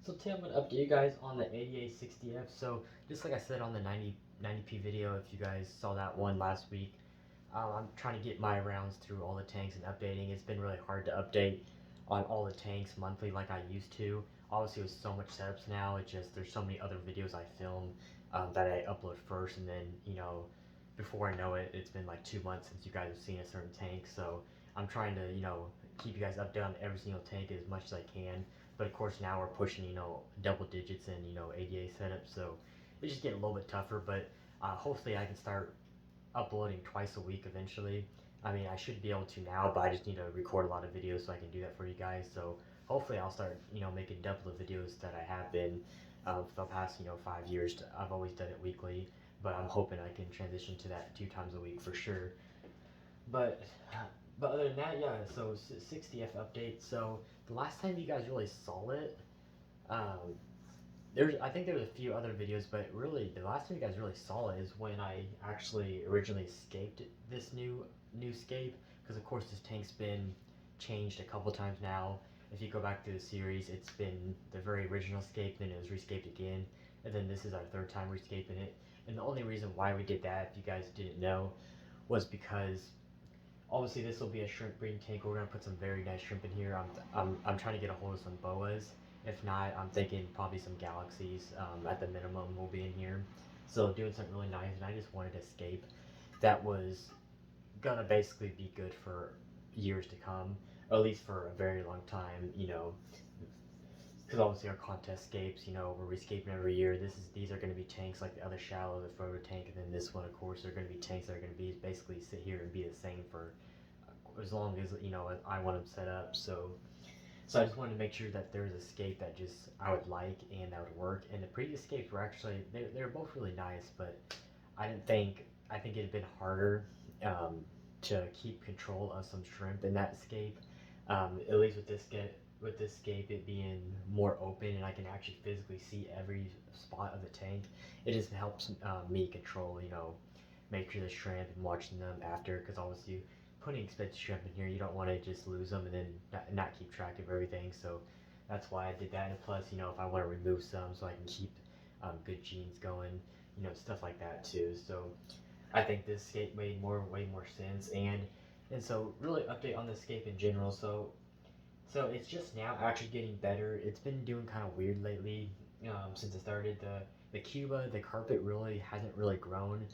So today I'm going to update you guys on the 8860F. So just like I said on the 90p video, if you guys saw that one last week, I'm trying to get my rounds through all the tanks and updating. It's been really hard to update on all the tanks monthly like I used to. Obviously with so much setups now, it's just there's so many other videos I film that I upload first, and then before I know it, it's been like 2 months since you guys have seen a certain tank. So I'm trying to keep you guys updated on every single tank as much as I can. But of course now we're pushing double digits and ADA setups, so it's just getting a little bit tougher. But hopefully I can start uploading twice a week eventually. I mean, I should be able to now, but I just need to record a lot of videos so I can do that for you guys. So hopefully I'll start, making double the videos that I have been for the past, 5 years. I've always done it weekly, but I'm hoping I can transition to that 2 times a week for sure. But but other than that, yeah. So 60F update. So the last time you guys really saw it, um, I think there was a few other videos, but really the last time you guys really saw it is when I actually originally scaped this new scape, because of course this tank's been changed a couple times now. If you go back to the series, it's been the very original scape, then it was rescaped again, and then this is our third time rescaping it. And the only reason why we did that, if you guys didn't know, was because obviously this will be a shrimp breeding tank. We're gonna put some very nice shrimp in here. I'm trying to get a hold of some boas. If not, I'm thinking probably some galaxies at the minimum will be in here. So doing something really nice, and I just wanted to escape. That was gonna basically be good for years to come, or at least for a very long time. Because obviously our contest scapes, we're rescaping every year. These are going to be tanks like the other shallow, the photo tank, and then this one, of course, are going to be tanks that are going to be basically sit here and be the same for as long as I want them set up. So I just wanted to make sure that there was a scape that just I would like and that would work. And the previous scapes were actually they're both really nice, but I think it'd been harder to keep control of some shrimp in that scape. At least with this scape it being more open and I can actually physically see every spot of the tank. It just helps me control, make sure the shrimp and watching them after, because obviously putting expensive shrimp in here, you don't want to just lose them and then not keep track of everything. So that's why I did that. And plus, if I want to remove some so I can keep good genes going, stuff like that too. So I think this scape made way more sense. And so really update on the scape in general. So it's just now actually getting better. It's been doing kind of weird lately since I started. The Cuba, the carpet really hasn't really grown.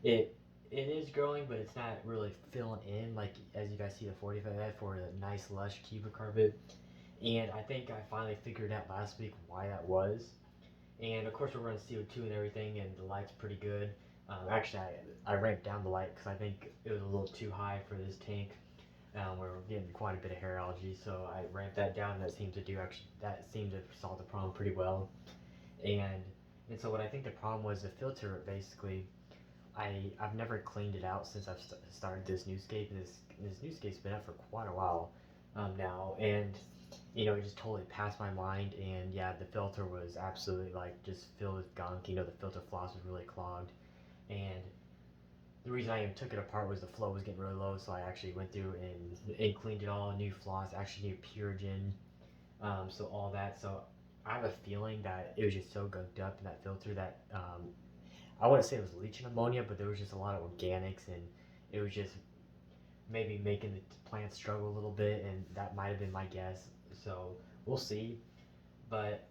It it is growing, but it's not really filling in like as you guys see the 45 ad for a nice lush Cuba carpet. And I think I finally figured out last week why that was. And of course we're running CO2 and everything, and the light's pretty good. Actually, I ramped down the light because I think it was a little too high for this tank. We're getting quite a bit of hair algae, so I ramped that down. And that seemed to solve the problem pretty well. And and so what I think the problem was the filter. Basically, I've never cleaned it out since I've started this new scape, and this new scape's been up for quite a while now, and it just totally passed my mind. And yeah, the filter was absolutely like just filled with gunk. The filter floss was really clogged, and the reason I even took it apart was the flow was getting really low, so I actually went through and cleaned it all, new floss, actually new Purigen, so all that. So I have a feeling that it was just so gunked up in that filter that I wouldn't say it was leaching ammonia, but there was just a lot of organics, and it was just maybe making the plants struggle a little bit, and that might have been my guess. So we'll see, but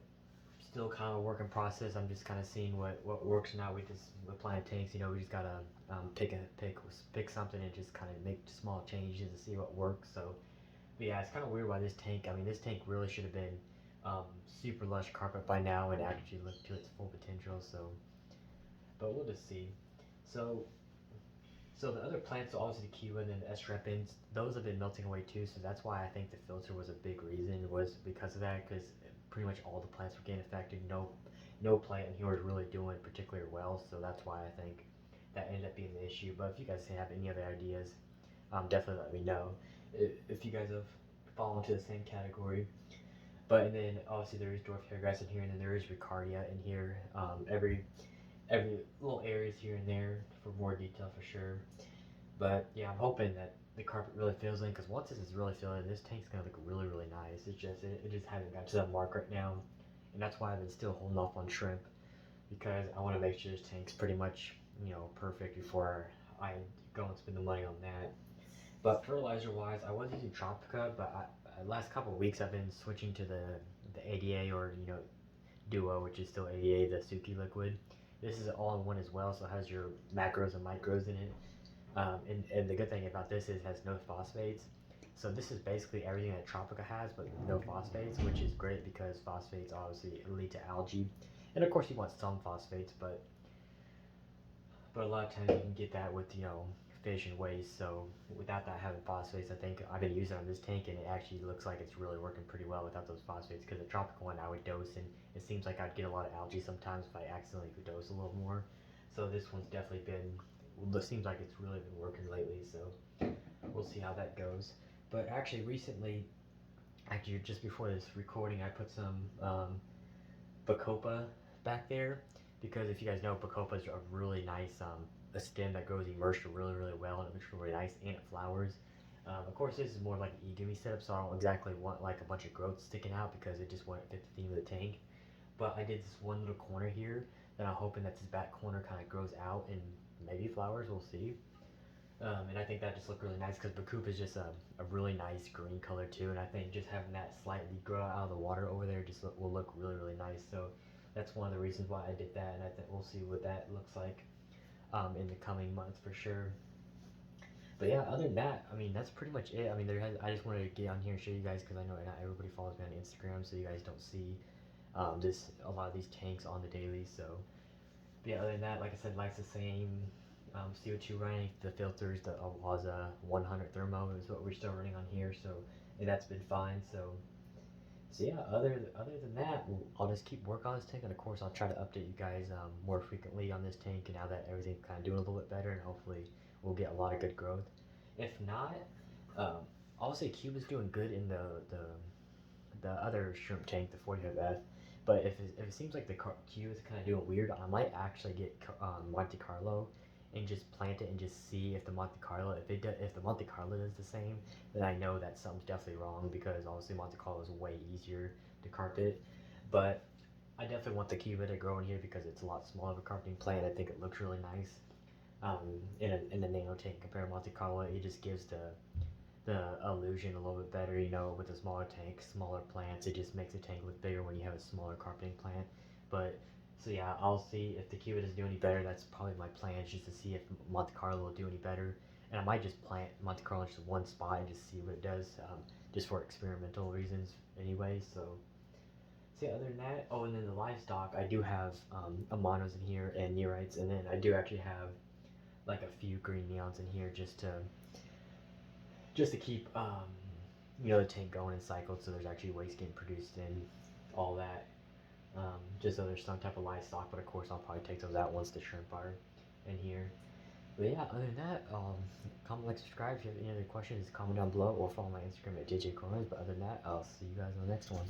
still kind of a work in process. I'm just kind of seeing what works now with plant tanks. We just gotta pick something and just kind of make small changes to see what works. So, but yeah, it's kind of weird why this tank. I mean, this tank really should have been super lush carpet by now and actually lived to its full potential. So, but we'll just see. So so the other plants, so obviously the kiwi and the estrepins, those have been melting away too. So that's why I think the filter was a big reason. Was because of that, because pretty much all the plants were getting affected. No plant in here was really doing particularly well. So that's why I think that ended up being the issue. But if you guys have any other ideas, definitely let me know. If you guys have fallen into the same category. But and then obviously there is dwarf hairgrass in here, and then there is ricardia in here. Every little areas here and there for more detail for sure. But yeah, I'm hoping that the carpet really fills in, because once this is really filled in, this tank's gonna look really nice. It's just it just hasn't got to that mark right now. and that's why I've been still holding off on shrimp, because I want to make sure this tank's pretty much, you know, perfect before I go and spend the money on that. But fertilizer wise, I was using Tropica, but last couple of weeks I've been switching to the ADA, or you know, Duo, which is still ADA, the Suki liquid. This is all in one as well, so it has your macros and micros in it. And the good thing about this is it has no phosphates. So this is basically everything that Tropica has, but no phosphates, which is great because phosphates obviously lead to algae. And of course you want some phosphates, but a lot of times you can get that with, you know, fish and waste. So without that having phosphates, I think I've been using it on this tank, and it actually looks like it's really working pretty well without those phosphates. Because the tropical one I would dose, and it seems like I'd get a lot of algae sometimes if I accidentally could dose a little more. So this one's definitely been, well, it seems like it's really been working lately. So we'll see how that goes. But actually recently, actually just before this recording, I put some Bacopa back there, because if you guys know, Bacopa is a really nice a stem that grows immersed really well, and it looks really nice, and it flowers. Of course, this is more like an e-gummy setup, so I don't exactly want like a bunch of growth sticking out because it just won't fit the theme of the tank. But I did this one little corner here that I'm hoping that this back corner kind of grows out and maybe flowers. We'll see. And I think that just looked really nice because Bacoop is just a really nice green color too, and I think just having that slightly grow out of the water over there just will look really nice. So that's one of the reasons why I did that, and I think we'll see what that looks like in the coming months for sure. But yeah, other than that, I mean, that's pretty much it. I mean, I just wanted to get on here and show you guys because I know not everybody follows me on Instagram, so you guys don't see a lot of these tanks on the daily. So but yeah, other than that, like I said, lights the same. CO2 running, the filters, the Awaza 100 thermo is what we're still running on here, so and that's been fine. So yeah, other than that, I'll just keep working on this tank, and of course I'll try to update you guys more frequently on this tank. And now that everything's kind of doing a little bit better, and hopefully we'll get a lot of good growth. If not, um, I'll say Cuba's doing good in the other shrimp tank, the 45F. But if it seems like the Q is kind of doing weird, I might actually get Monte Carlo and just plant it and just see if the Monte Carlo, if the Monte Carlo does the same, then I know that something's definitely wrong, because obviously Monte Carlo is way easier to carpet. But I definitely want the Cuba to grow in here because it's a lot smaller of a carpeting plant. I think it looks really nice in the nano tank compared to Monte Carlo. It just gives the illusion a little bit better, you know, with a smaller tank, smaller plants. It just makes the tank look bigger when you have a smaller carpeting plant. But so yeah, I'll see if the Cuba doesn't do any better. That's probably my plan, just to see if Monte Carlo will do any better. And I might just plant Monte Carlo in just one spot and just see what it does, just for experimental reasons anyway. So yeah, other than that, oh, and then the livestock, I do have Amanos in here and Neorites, and then I do actually have like a few green neons in here just to keep you know, the tank going and cycled, so there's actually waste getting produced and all that. Just so there's some type of livestock, but of course I'll probably take those out once the shrimp are in here. But yeah, other than that, comment, like, subscribe. If you have any other questions, comment down below, or follow my Instagram at JJ Aquariums. But other than that, I'll see you guys on the next one.